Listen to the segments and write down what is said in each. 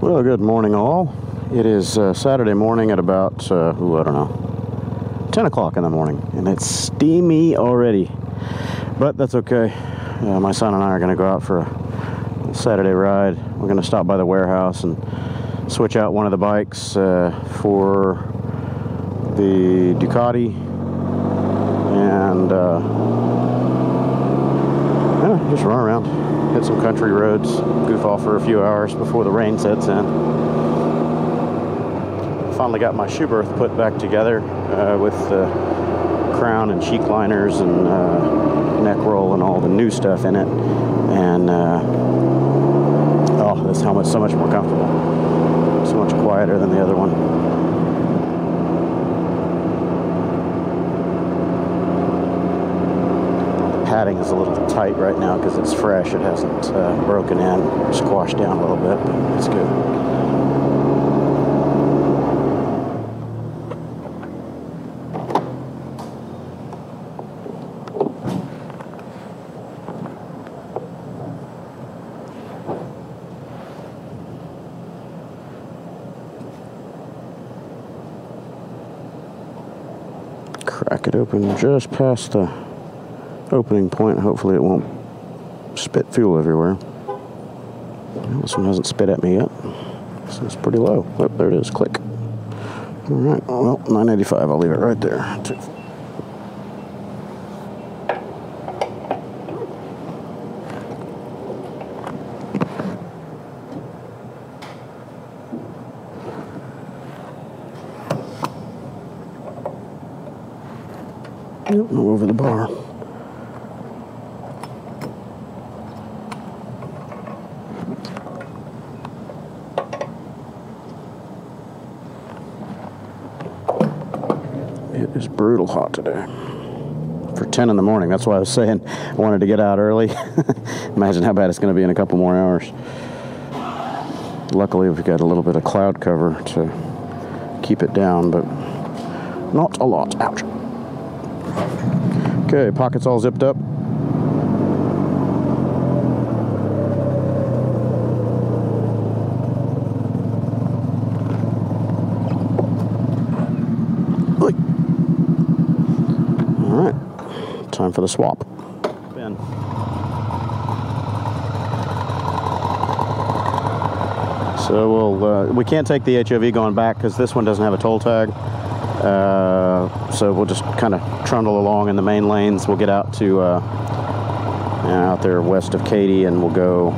Well, good morning all. It is Saturday morning at about, I don't know, 10 o'clock in the morning, and it's steamy already, but that's okay. My son and I are going to go out for a Saturday ride. We're going to stop by the warehouse and switch out one of the bikes for the Ducati, and yeah, just run around, hit some country roads, goof off for a few hours before the rain sets in. Finally got my shoe berth put back together with the crown and cheek liners and neck roll and all the new stuff in it, and oh, this helmet's so much more comfortable, so much quieter than the other one. Padding is a little tight right now because it's fresh. It hasn't broken in or squashed down a little bit, but it's good. Crack it open just past the opening point. Hopefully it won't spit fuel everywhere. Well, this one hasn't spit at me yet. This one's pretty low. Oh, there it is. Click. All right. Well, 985. I'll leave it right there. Yep, no over the bar. It is brutal hot today for 10 in the morning. That's why I was saying I wanted to get out early. Imagine how bad it's going to be in a couple more hours. Luckily, we've got a little bit of cloud cover to keep it down, but not a lot. Ouch. Okay, pockets all zipped up. Alright, time for the swap. Ben. So we can't take the HOV going back because this one doesn't have a toll tag. So we'll just kind of trundle along in the main lanes. We'll get out to out there west of Katy, and we'll go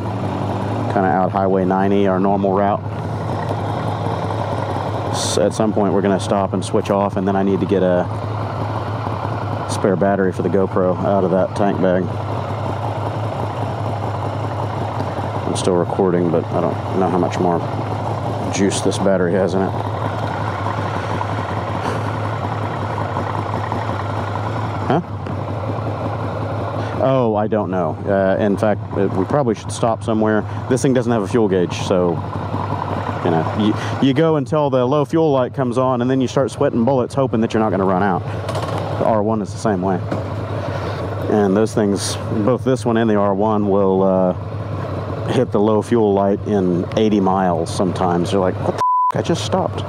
kind of out Highway 90, our normal route. So at some point we're going to stop and switch off, and then I need to get a spare battery for the GoPro out of that tank bag. I'm still recording, but I don't know how much more juice this battery has in it. Oh, I don't know. In fact, we probably should stop somewhere. This thing doesn't have a fuel gauge, so you know, you go until the low fuel light comes on, and then you start sweating bullets, hoping that you're not going to run out. The R1 is the same way, and those things, both this one and the R1, will hit the low fuel light in 80 miles sometimes. You're like, what the f***? I just stopped.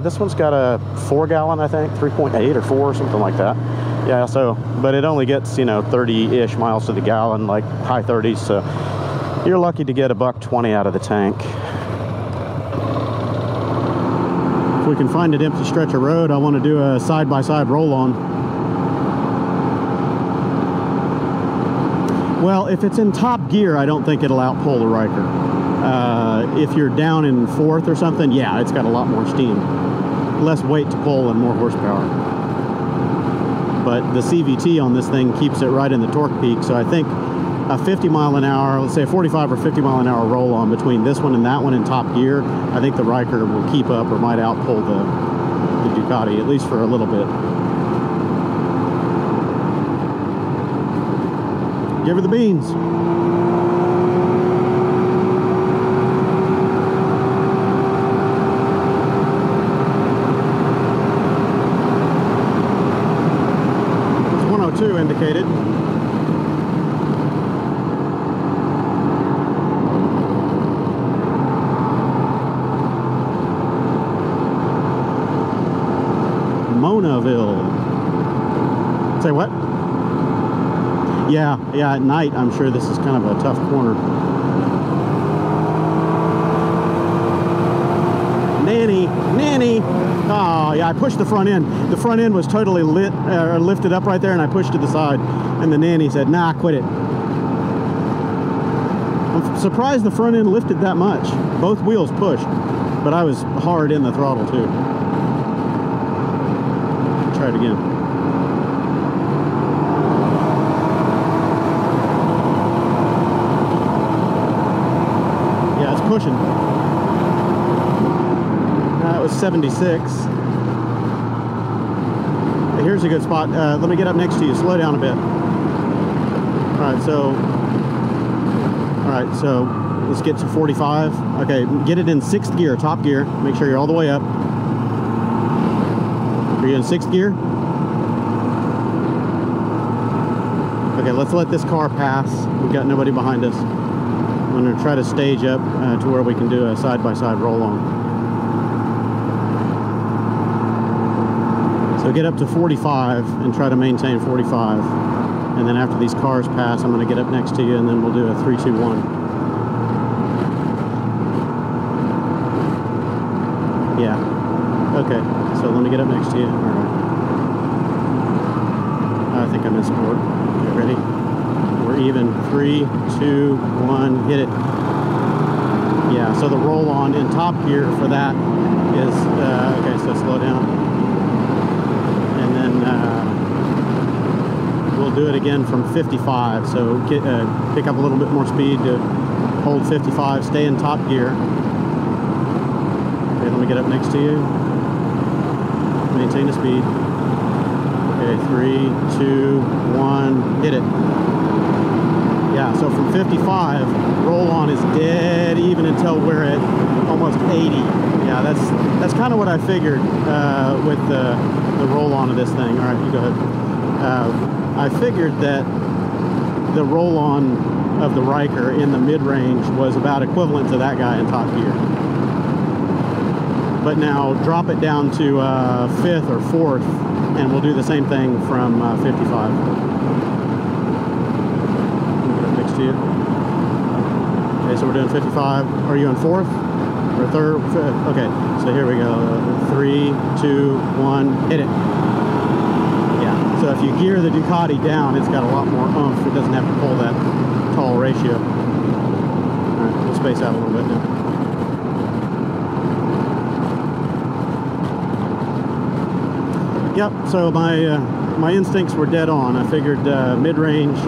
This one's got a 4-gallon, I think, 3.8 or 4, something like that. Yeah, so, but it only gets, 30-ish miles to the gallon, like high 30s, so you're lucky to get $1.20 out of the tank. If we can find an empty stretch of road, I want to do a side-by-side roll-on. Well, if it's in top gear, I don't think it'll outpull the Ryker. If you're down in 4th or something, yeah, it's got a lot more steam. Less weight to pull and more horsepower. But the CVT on this thing keeps it right in the torque peak, so I think a 50 mile an hour, let's say a 45 or 50 mile an hour roll on between this one and that one in top gear, I think the Ryker will keep up or might outpull the Ducati, at least for a little bit. Give her the beans. It's 102 indicated. Yeah, at night, I'm sure this is kind of a tough corner. Nanny. Oh, yeah, I pushed the front end. The front end was totally lifted up right there, and I pushed to the side. And the nanny said, nah, quit it. I'm surprised the front end lifted that much. Both wheels pushed, but I was hard in the throttle, too. Try it again. Yeah, it's pushing. That was 76. Here's a good spot. Let me get up next to you. Slow down a bit. All right, so let's get to 45. Okay, get it in 6th gear, top gear. Make sure you're all the way up. Are you in 6th gear? Okay, let's let this car pass. We've got nobody behind us. I'm going to try to stage up to where we can do a side-by-side roll-on. So get up to 45 and try to maintain 45. And then after these cars pass, I'm going to get up next to you, and then we'll do a 3, 2, 1. Yeah. Okay. So let me get up next to you. All right. I think I'm in support. Okay, ready? We're even. 3, 2, 1. Hit it. Yeah. So the roll-on in top gear for that is okay. So slow down. And then we'll do it again from 55. So pick up a little bit more speed to hold 55. Stay in top gear. Okay, let me get up next to you. Maintain the speed. Okay, 3, 2, 1. Hit it. Yeah, so from 55, roll-on is dead even until we're at almost 80. Yeah, that's kind of what I figured with the roll-on of this thing. All right, you go ahead. I figured that the roll-on of the Ryker in the mid-range was about equivalent to that guy in top gear. But now drop it down to 5th or 4th, and we'll do the same thing from 55. Next to you. Okay, so we're doing 55. Are you on 4th or 3rd? Okay, so here we go. 3, 2, 1, hit it. So if you gear the Ducati down, it's got a lot more oomph. It doesn't have to pull that tall ratio. All right, we'll space out a little bit now. Yep, so my instincts were dead on. I figured mid-range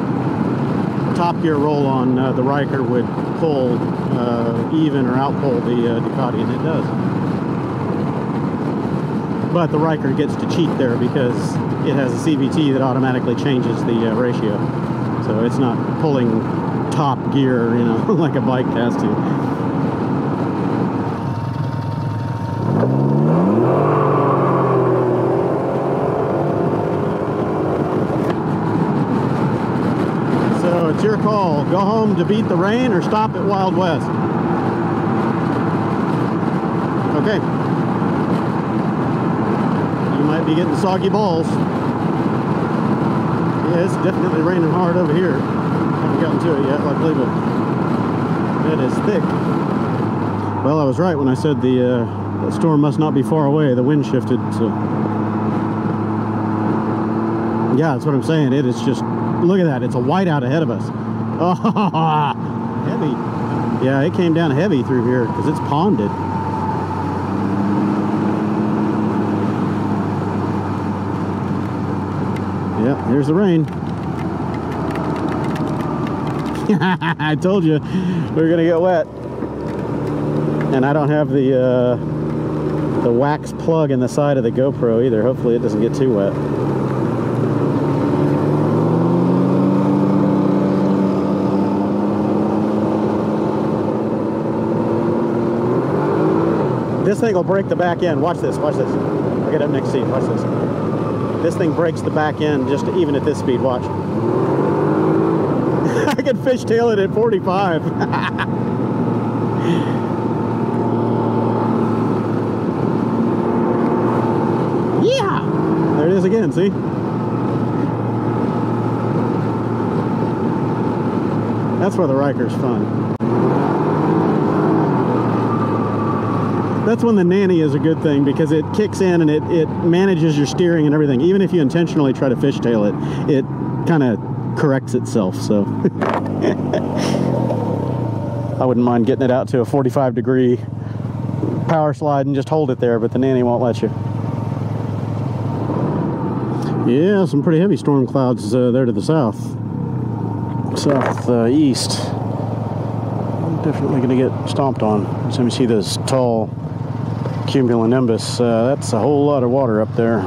top gear roll-on the Ryker would pull even or outpull the Ducati, and it does. But the Ryker gets to cheat there because it has a CVT that automatically changes the ratio. So it's not pulling top gear, you know, like a bike has to. So it's your call. Go home to beat the rain or stop at Wild West. Okay. Might be getting soggy balls. Yeah, it's definitely raining hard over here. Haven't gotten to it yet, luckily, but it is thick. Well, I was right when I said the storm must not be far away. The wind shifted, so yeah, that's what I'm saying. It is just, look at that. It's a whiteout ahead of us. Oh, heavy. Yeah, it came down heavy through here because it's ponded. Yep, here's the rain. I told you we were gonna get wet. And I don't have the wax plug in the side of the GoPro either. Hopefully it doesn't get too wet. This thing will break the back end. Watch this, watch this. I'll get up next to you, watch this. This thing breaks the back end just even at this speed, watch. I can fishtail it at 45. Yeah! There it is again, see? That's where the Ryker's fun. That's when the nanny is a good thing, because it kicks in and it manages your steering and everything. Even if you intentionally try to fishtail it, it kind of corrects itself. So I wouldn't mind getting it out to a 45-degree power slide and just hold it there, but the nanny won't let you. Yeah, some pretty heavy storm clouds there to the southeast. I'm definitely going to get stomped on. So let me see those tall cumulonimbus. That's a whole lot of water up there.